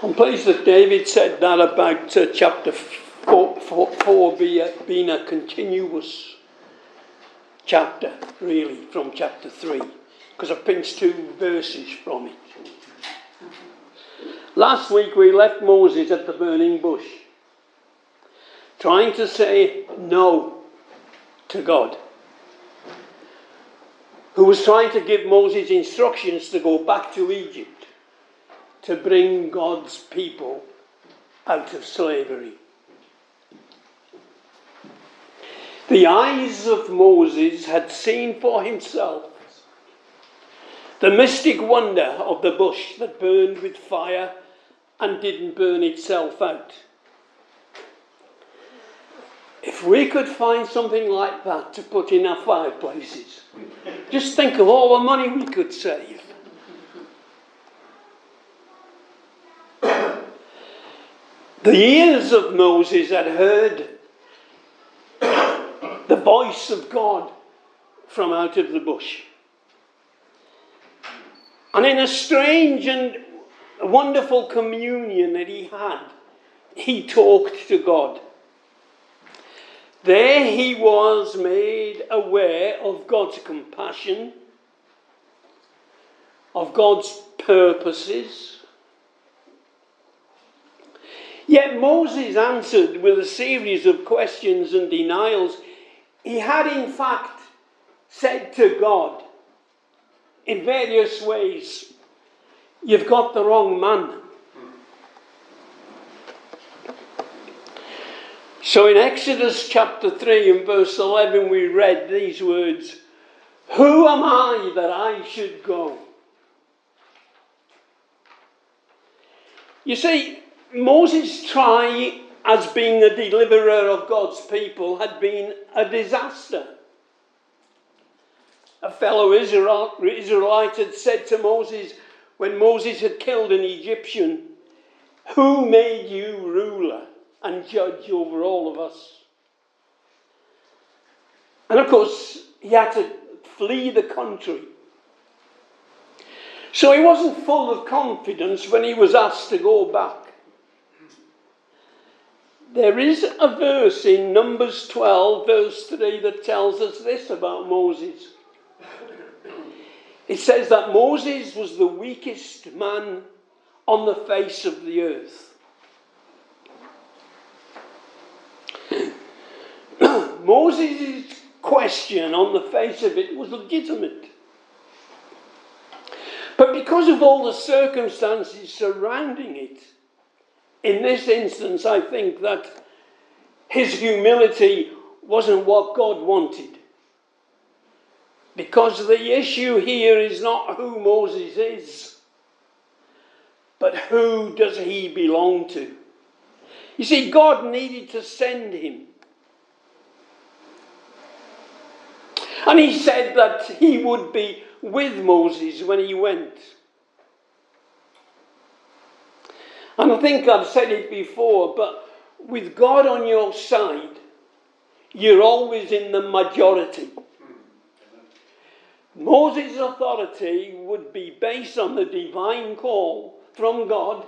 I'm pleased that David said that about chapter 4 being a continuous chapter, really, from chapter 3, because I pinched 2 verses from it. Last week we left Moses at the burning bush, trying to say no to God, who was trying to give Moses instructions to go back to Egypt to bring God's people out of slavery. The eyes of Moses had seen for himself the mystic wonder of the bush that burned with fire and didn't burn itself out. If we could find something like that to put in our fireplaces, just think of all the money we could save. The ears of Moses had heard the voice of God from out of the bush. And in a strange and wonderful communion that he had, he talked to God. There he was made aware of God's compassion, of God's purposes. Yet Moses answered with a series of questions and denials. He had in fact said to God in various ways, "You've got the wrong man." So in Exodus chapter 3 and verse 11 we read these words, "Who am I that I should go?" You see, Moses' try as being a deliverer of God's people had been a disaster. A fellow Israelite had said to Moses, when Moses had killed an Egyptian, "Who made you ruler and judge over all of us?" And of course, he had to flee the country. So he wasn't full of confidence when he was asked to go back. There is a verse in Numbers 12, verse 3, that tells us this about Moses. It says that Moses was the weakest man on the face of the earth. Moses' question on the face of it was legitimate. But because of all the circumstances surrounding it, in this instance, I think that his humility wasn't what God wanted. Because the issue here is not who Moses is, but who does he belong to? You see, God needed to send him. And he said that he would be with Moses when he went. And I think I've said it before, but with God on your side, you're always in the majority. Moses' authority would be based on the divine call from God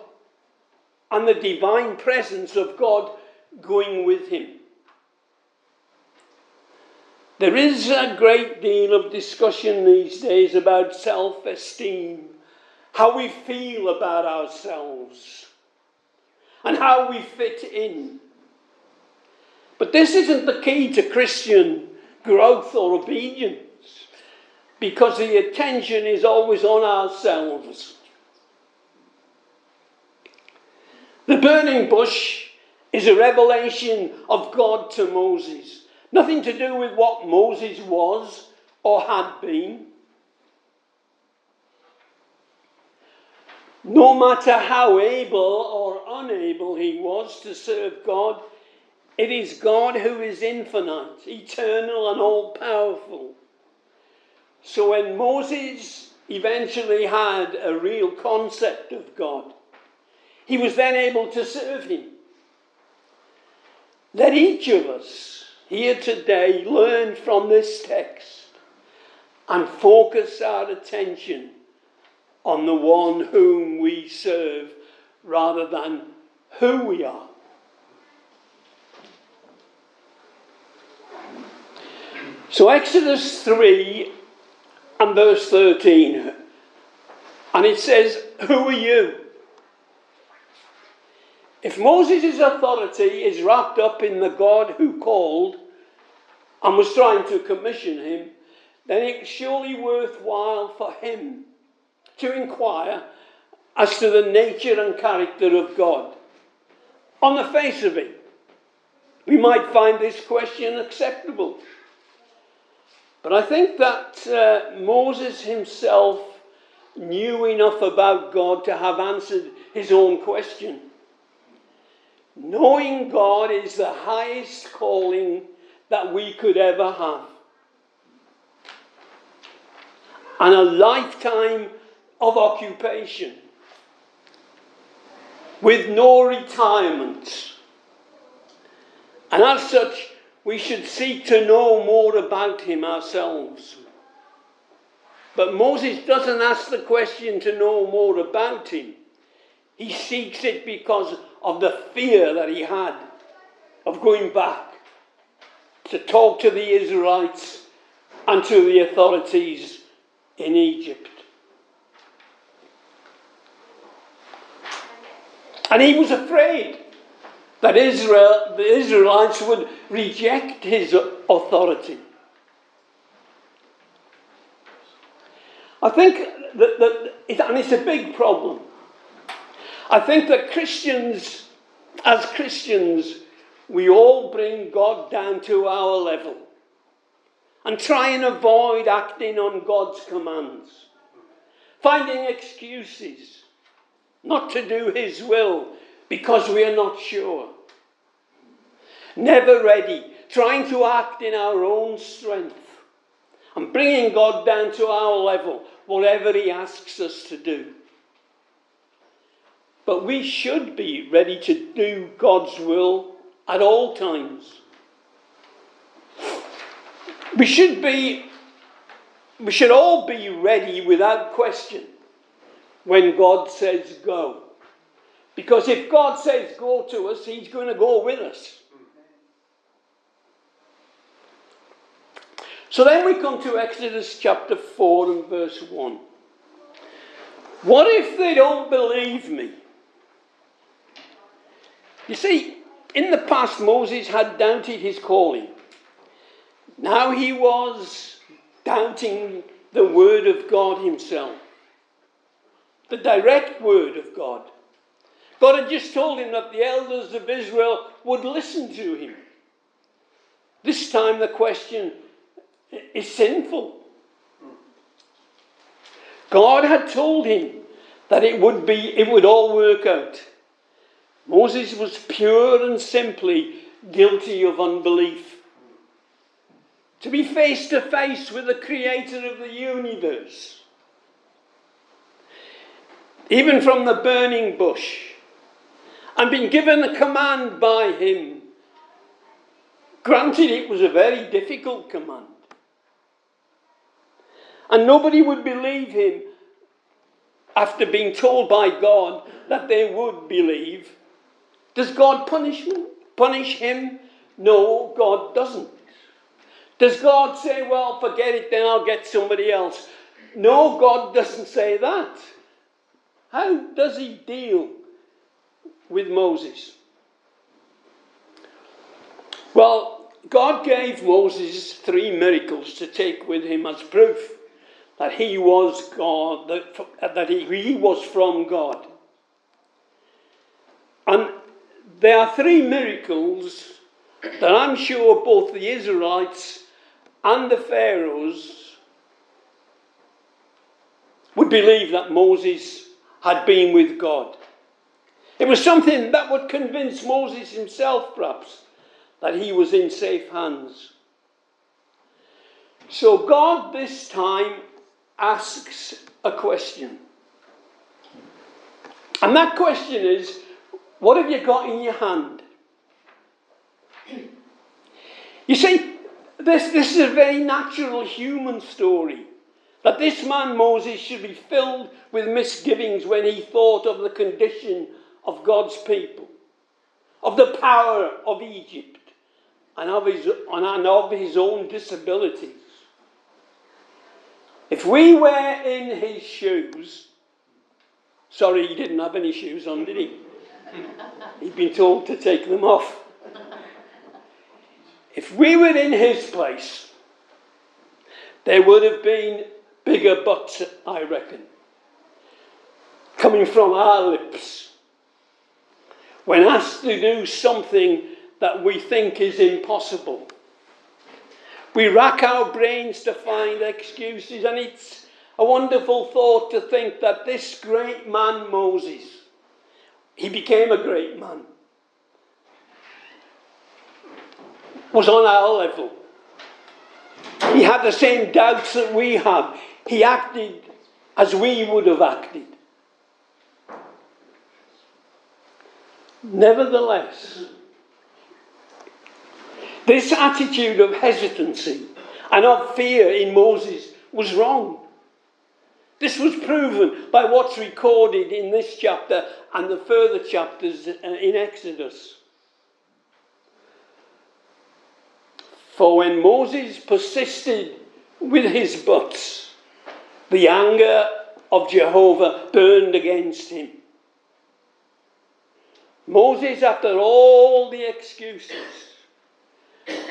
and the divine presence of God going with him. There is a great deal of discussion these days about self-esteem, how we feel about ourselves, and how we fit in. But this isn't the key to Christian growth or obedience, because the attention is always on ourselves. The burning bush is a revelation of God to Moses. Nothing to do with what Moses was or had been. No matter how able or unable he was to serve God, it is God who is infinite, eternal and all-powerful. So when Moses eventually had a real concept of God, he was then able to serve him. Let each of us here today learn from this text and focus our attention on the one whom we serve rather than who we are. So Exodus 3 and verse 13, and it says, who are you? If Moses' authority is wrapped up in the God who called and was trying to commission him, then it's surely worthwhile for him to inquire as to the nature and character of God. On the face of it, we might find this question acceptable. But I think that Moses himself knew enough about God to have answered his own question. Knowing God is the highest calling that we could ever have. And a lifetime of occupation with no retirement. And as such, we should seek to know more about him ourselves. But Moses doesn't ask the question to know more about him. He seeks it because of the fear that he had of going back to talk to the Israelites and to the authorities in Egypt. And he was afraid that the Israelites would reject his authority. I think and it's a big problem. I think that as Christians, we all bring God down to our level and try and avoid acting on God's commands, finding excuses not to do his will because we are not sure. Never ready, trying to act in our own strength and bringing God down to our level, whatever he asks us to do. But we should be ready to do God's will at all times. We should all be ready without question when God says go. Because if God says go to us, he's going to go with us. So then we come to Exodus chapter 4 and verse 1. What if they don't believe me? You see, in the past Moses had doubted his calling. Now he was doubting the word of God himself. The direct word of God. God had just told him that the elders of Israel would listen to him. This time the question is sinful. God had told him that it would all work out. Moses was pure and simply guilty of unbelief. To be face to face with the creator of the universe. Even from the burning bush. And been given a command by him. Granted, it was a very difficult command. And nobody would believe him after being told by God that they would believe. Does God punish him? No, God doesn't. Does God say, well, forget it, then I'll get somebody else? No, God doesn't say that. How does he deal with Moses? Well, God gave Moses 3 miracles to take with him as proof that he was God, that he was from God. And there are 3 miracles that I'm sure both the Israelites and the Pharaohs would believe that Moses had been with God. It was something that would convince Moses himself, perhaps, that he was in safe hands. So God this time asks a question. And that question is, what have you got in your hand? You see, this is a very natural human story. That this man Moses should be filled with misgivings when he thought of the condition of God's people, of the power of Egypt, and of his own disabilities. If we were in his shoes, sorry, he didn't have any shoes on, did he? He'd been told to take them off. If we were in his place, there would have been bigger buts, I reckon, coming from our lips when asked to do something that we think is impossible. We rack our brains to find excuses, and it's a wonderful thought to think that this great man, Moses, he became a great man, was on our level. He had the same doubts that we have. He acted as we would have acted. Nevertheless, this attitude of hesitancy and of fear in Moses was wrong. This was proven by what's recorded in this chapter and the further chapters in Exodus. For when Moses persisted with his buts, the anger of Jehovah burned against him. Moses, after all the excuses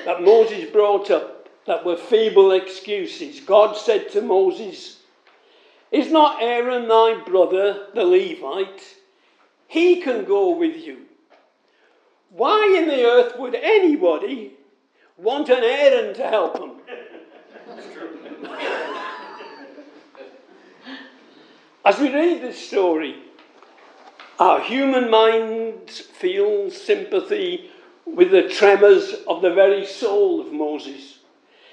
that Moses brought up that were feeble excuses, God said to Moses, "Is not Aaron thy brother, the Levite? He can go with you. Why in the earth would anybody want an Aaron to help him?" As we read this story, our human minds feel sympathy with the tremors of the very soul of Moses.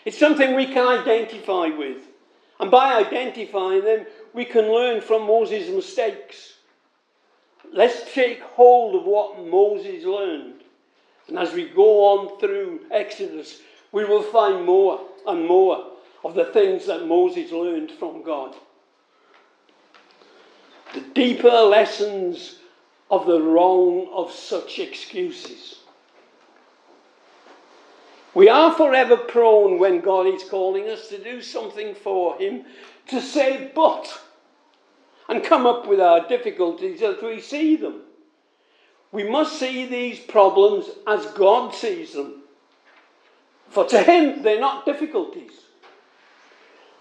It's something we can identify with. And by identifying them, we can learn from Moses' mistakes. Let's take hold of what Moses learned. And as we go on through Exodus, we will find more and more of the things that Moses learned from God. The deeper lessons of the wrong of such excuses. We are forever prone, when God is calling us to do something for him, to say but, and come up with our difficulties as we see them. We must see these problems as God sees them. For to him, they're not difficulties.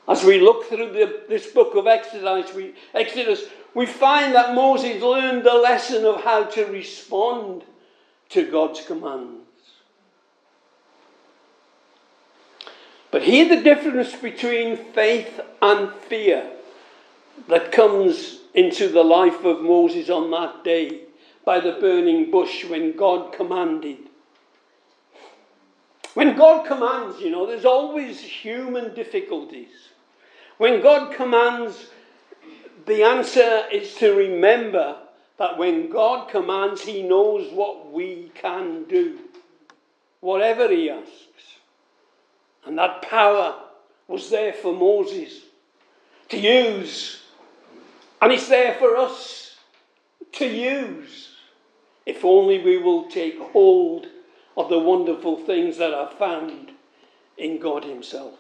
As we look through this book of Exodus, we find that Moses learned the lesson of how to respond to God's commands. But hear the difference between faith and fear that comes into the life of Moses on that day by the burning bush when God commanded. When God commands, there's always human difficulties. When God commands, the answer is to remember that when God commands, he knows what we can do, whatever he asks. And that power was there for Moses to use. And it's there for us to use, if only we will take hold of the wonderful things that are found in God himself.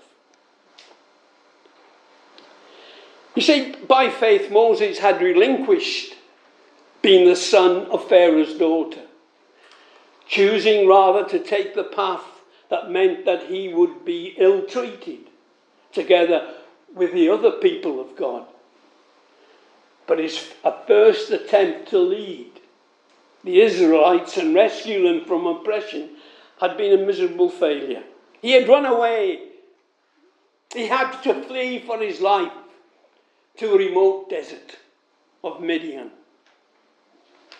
You see, by faith, Moses had relinquished being the son of Pharaoh's daughter, choosing rather to take the path that meant that he would be ill-treated together with the other people of God. But his first attempt to lead the Israelites and rescue them from oppression had been a miserable failure. He had run away. He had to flee for his life to a remote desert of Midian,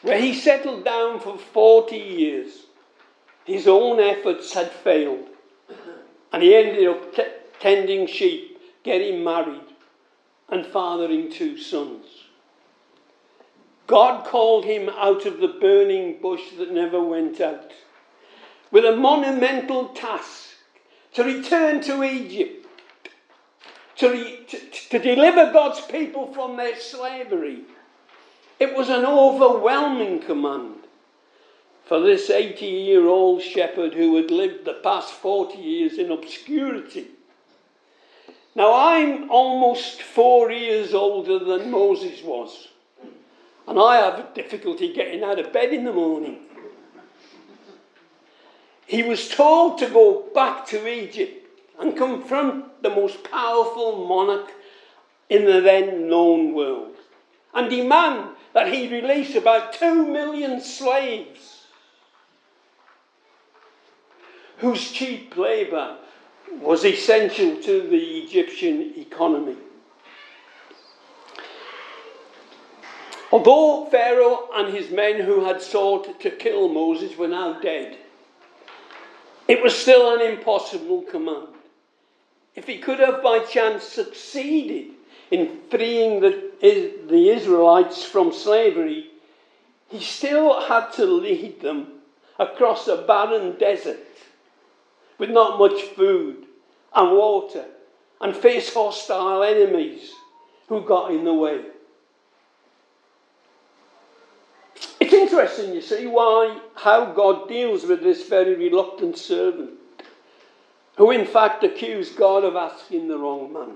where he settled down for 40 years. His own efforts had failed, and he ended up tending sheep, getting married, and fathering 2 sons. God called him out of the burning bush that never went out, with a monumental task to return to Egypt, to deliver God's people from their slavery. It was an overwhelming command for this 80-year-old shepherd who had lived the past 40 years in obscurity. Now, I'm almost 4 years older than Moses was, and I have difficulty getting out of bed in the morning. He was told to go back to Egypt and confront the most powerful monarch in the then known world and demand that he release about 2 million slaves whose cheap labour was essential to the Egyptian economy. Although Pharaoh and his men who had sought to kill Moses were now dead, it was still an impossible command. If he could have by chance succeeded in freeing the Israelites from slavery, he still had to lead them across a barren desert with not much food and water and face hostile enemies who got in the way. It's interesting, you see, how God deals with this very reluctant servant, who in fact accused God of asking the wrong man.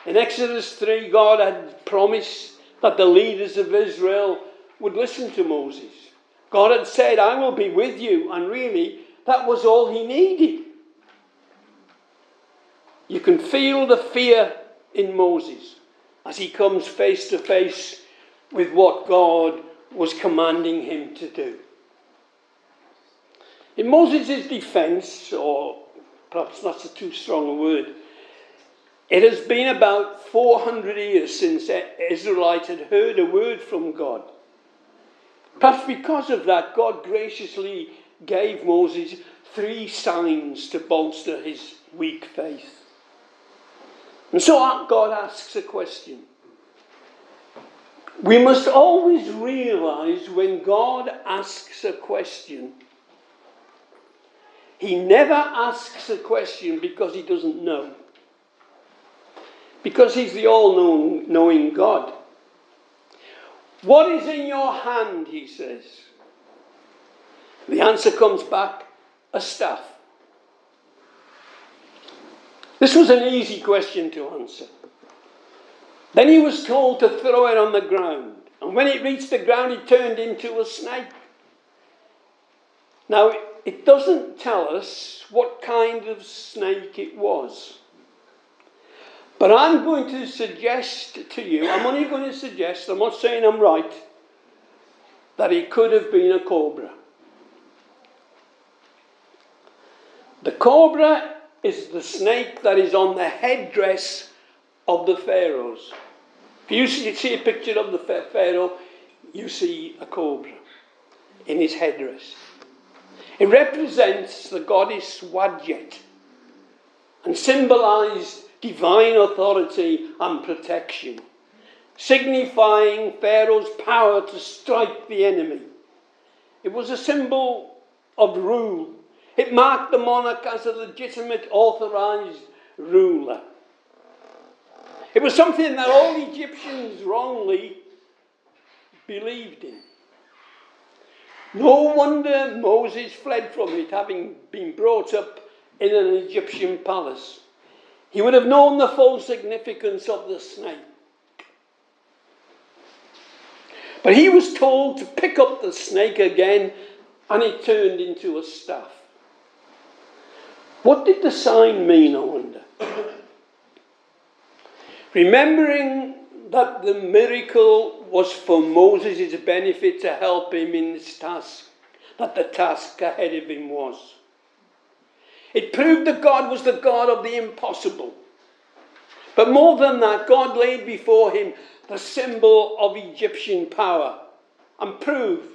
In Exodus 3, God had promised that the leaders of Israel would listen to Moses. God had said, I will be with you, and really, that was all he needed. You can feel the fear in Moses as he comes face to face with what God was commanding him to do. In Moses' defense, or perhaps that's a too strong a word, it has been about 400 years since the Israelites had heard a word from God. Perhaps because of that, God graciously gave Moses 3 signs to bolster his weak faith. And so God asks a question. We must always realise when God asks a question, he never asks a question because he doesn't know. Because he's the all-knowing God. What is in your hand, he says. The answer comes back, a staff. This was an easy question to answer. Then he was told to throw it on the ground. And when it reached the ground, it turned into a snake. Now, it doesn't tell us what kind of snake it was. But I'm going to suggest to you, I'm only going to suggest, I'm not saying I'm right, that it could have been a cobra. The cobra is the snake that is on the headdress of the pharaohs. If you see a picture of the pharaoh, you see a cobra in his headdress. It represents the goddess Wadjet and symbolised divine authority and protection, signifying Pharaoh's power to strike the enemy. It was a symbol of rule. It marked the monarch as a legitimate, authorised ruler. It was something that all Egyptians wrongly believed in. No wonder Moses fled from it, having been brought up in an Egyptian palace. He would have known the full significance of the snake. But he was told to pick up the snake again, and it turned into a staff. What did the sign mean, I wonder? Remembering that the miracle was for Moses' benefit to help him in this task, that the task ahead of him was. It proved that God was the God of the impossible. But more than that, God laid before him the symbol of Egyptian power and proved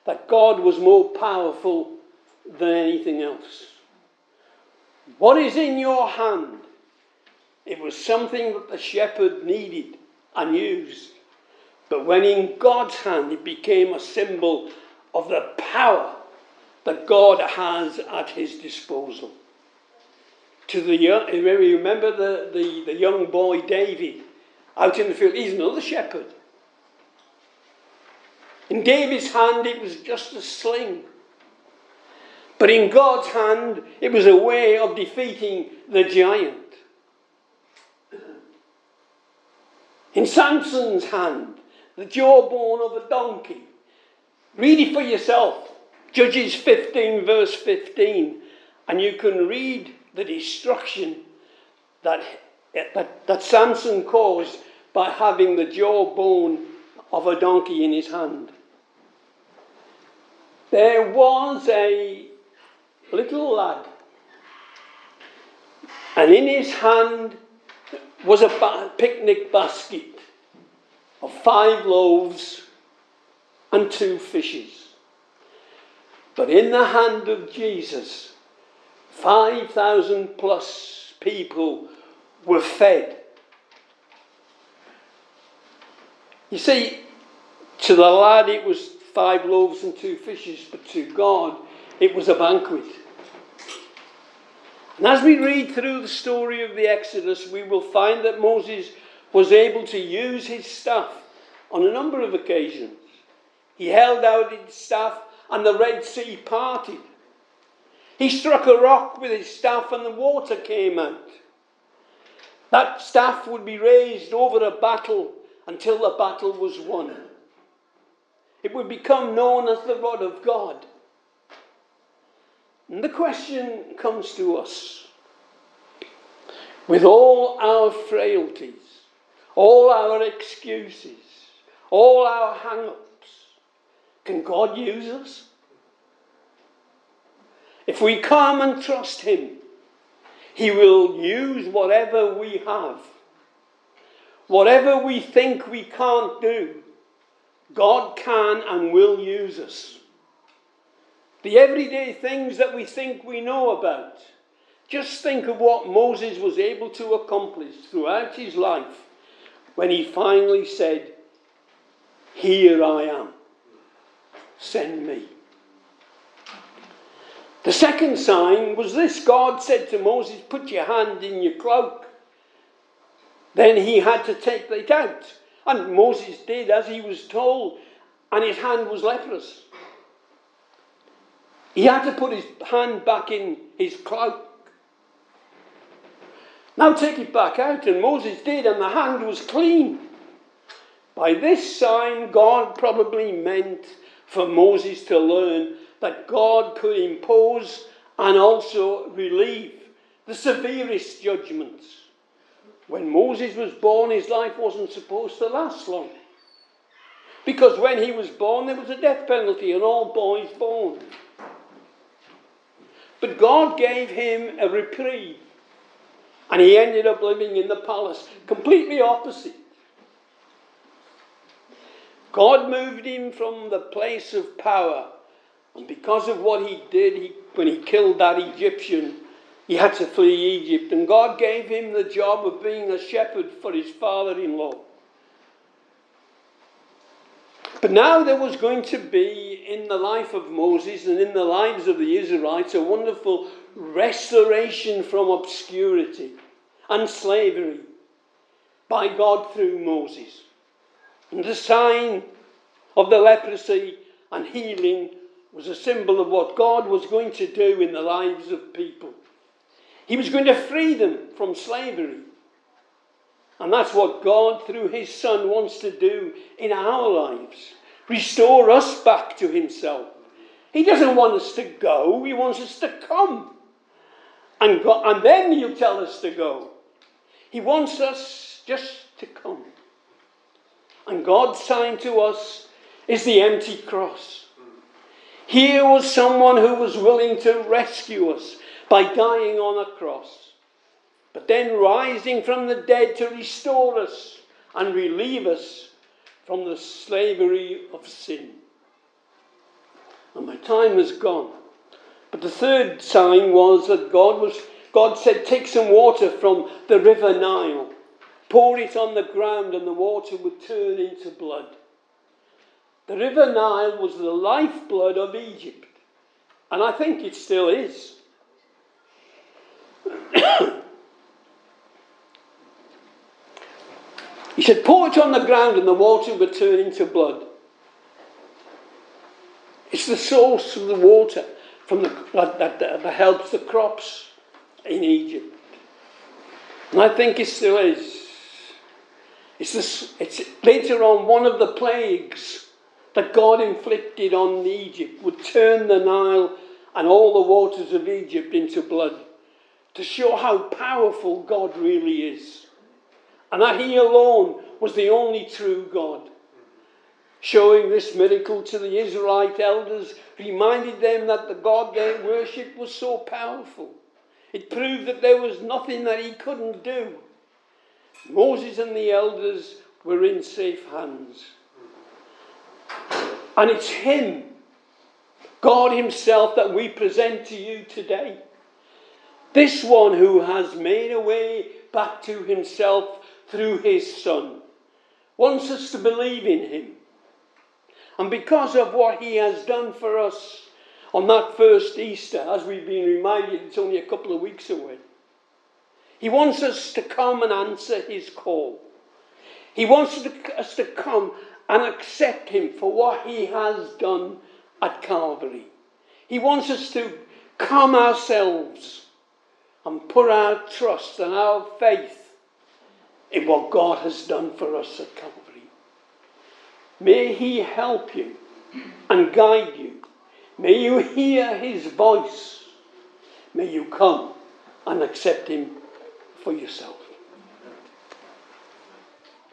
that God was more powerful than anything else. What is in your hand? It was something that the shepherd needed and used. But when in God's hand, it became a symbol of the power that God has at his disposal. To the young, remember the young boy David out in the field. He's another shepherd. In David's hand, it was just a sling. But in God's hand, it was a way of defeating the giant. In Samson's hand, the jawbone of a donkey. Read it for yourself. Judges 15, verse 15. And you can read the destruction that Samson caused by having the jawbone of a donkey in his hand. There was a little lad, and in his hand was a picnic basket of 5 loaves and 2 fishes. But in the hand of Jesus, 5,000 plus people were fed. You see, to the lad it was 5 loaves and 2 fishes, but to God it was a banquet. And as we read through the story of the Exodus, we will find that Moses was able to use his staff on a number of occasions. He held out his staff and the Red Sea parted. He struck a rock with his staff and the water came out. That staff would be raised over a battle until the battle was won. It would become known as the rod of God. And the question comes to us. With all our frailties, all our excuses, all our hang-ups, can God use us? If we come and trust him, he will use whatever we have. Whatever we think we can't do, God can and will use us. The everyday things that we think we know about. Just think of what Moses was able to accomplish throughout his life when he finally said, "Here I am, send me." The second sign was this. God said to Moses, "Put your hand in your cloak." Then he had to take it out. And Moses did as he was told, and his hand was leprous. He had to put his hand back in his cloak. Now take it back out, and Moses did, and the hand was clean. By this sign, God probably meant for Moses to learn that God could impose and also relieve the severest judgments. When Moses was born, his life wasn't supposed to last long. Because when he was born, there was a death penalty on all boys born. But God gave him a reprieve. And he ended up living in the palace, completely opposite. God moved him from the place of power. And because of what he did, when he killed that Egyptian, he had to flee Egypt. And God gave him the job of being a shepherd for his father-in-law. But now there was going to be, in the life of Moses and in the lives of the Israelites, a wonderful restoration from obscurity and slavery by God through Moses. And the sign of the leprosy and healing was a symbol of what God was going to do in the lives of people. He was going to free them from slavery. And that's what God, through his Son, wants to do in our lives. Restore us back to himself. He doesn't want us to go. He wants us to come. And then he'll tell us to go. He wants us just to come. And God's sign to us is the empty cross. Here was someone who was willing to rescue us by dying on a cross, but then rising from the dead to restore us and relieve us from the slavery of sin. And my time has gone. But the third sign was that God said, take some water from the river Nile, pour it on the ground, and the water would turn into blood. The river Nile was the lifeblood of Egypt, and I think it still is. He said, pour it on the ground and the water would turn into blood. It's the source of the water that helps the crops in Egypt. And I think it still is. It's later on one of the plagues that God inflicted on Egypt would turn the Nile and all the waters of Egypt into blood, to show how powerful God really is. And that he alone was the only true God. Showing this miracle to the Israelite elders reminded them that the God they worshipped was so powerful. It proved that there was nothing that he couldn't do. Moses and the elders were in safe hands. And it's him, God himself, that we present to you today. This one who has made a way back to himself through his Son wants us to believe in him. And because of what he has done for us on that first Easter, as we've been reminded, it's only a couple of weeks away, he wants us to come and answer his call. He wants us to come and accept him for what he has done at Calvary. He wants us to come ourselves and put our trust and our faith in what God has done for us at Calvary. May he help you and guide you. May you hear his voice. May you come and accept him for yourself.